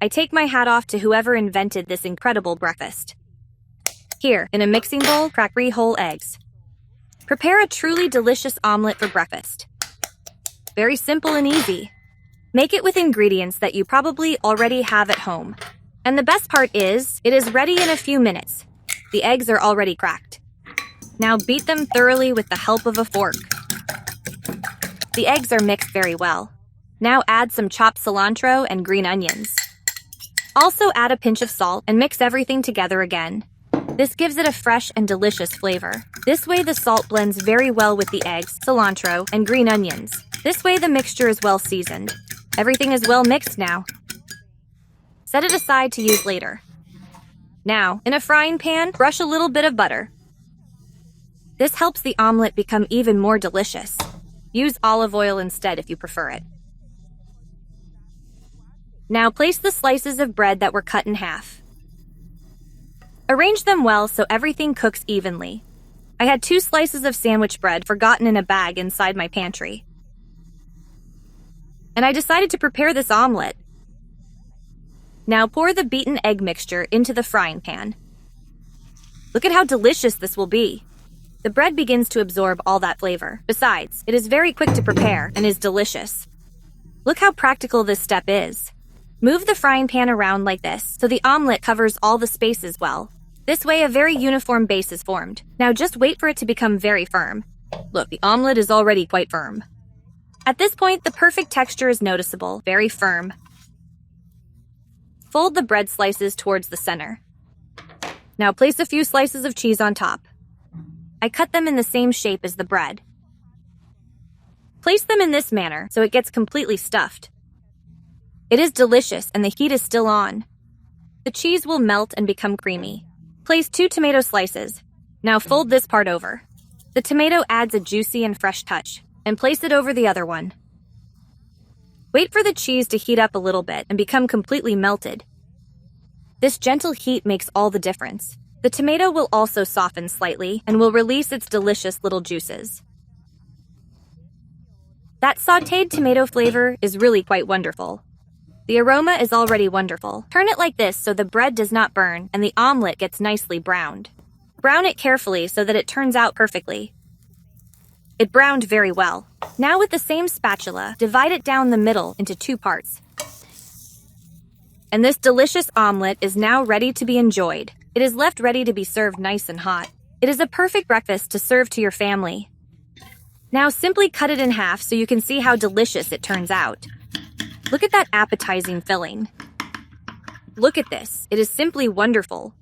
I take my hat off to whoever invented this incredible breakfast. Here, in a mixing bowl, crack 3 whole eggs. Prepare a truly delicious omelette for breakfast. Very simple and easy. Make it with ingredients that you probably already have at home. And the best part is, it is ready in a few minutes. The eggs are already cracked. Now beat them thoroughly with the help of a fork. The eggs are mixed very well. Now add some chopped cilantro and green onions. Also add a pinch of salt and mix everything together again. This gives it a fresh and delicious flavor. This way the salt blends very well with the eggs, cilantro, and green onions. This way the mixture is well seasoned. Everything is well mixed now. Set it aside to use later. Now, in a frying pan, brush a little bit of butter. This helps the omelette become even more delicious. Use olive oil instead if you prefer it. Now place the slices of bread that were cut in half. Arrange them well so everything cooks evenly. I had 2 slices of sandwich bread forgotten in a bag inside my pantry. And I decided to prepare this omelette. Now pour the beaten egg mixture into the frying pan. Look at how delicious this will be. The bread begins to absorb all that flavor. Besides, it is very quick to prepare and is delicious. Look how practical this step is. Move the frying pan around like this so the omelette covers all the spaces well. This way a very uniform base is formed. Now just wait for it to become very firm. Look, the omelette is already quite firm. At this point, the perfect texture is noticeable, very firm. Fold the bread slices towards the center. Now place a few slices of cheese on top. I cut them in the same shape as the bread. Place them in this manner so it gets completely stuffed. It is delicious and the heat is still on. The cheese will melt and become creamy. Place 2 tomato slices. Now fold this part over. The tomato adds a juicy and fresh touch, and place it over the other one. Wait for the cheese to heat up a little bit and become completely melted. This gentle heat makes all the difference. The tomato will also soften slightly and will release its delicious little juices. That sautéed tomato flavor is really quite wonderful. The aroma is already wonderful. Turn it like this so the bread does not burn and the omelette gets nicely browned. Brown it carefully so that it turns out perfectly. It browned very well. Now with the same spatula, divide it down the middle into 2 parts. And this delicious omelette is now ready to be enjoyed. It is left ready to be served nice and hot. It is a perfect breakfast to serve to your family. Now simply cut it in half so you can see how delicious it turns out. Look at that appetizing filling. Look at this. It is simply wonderful.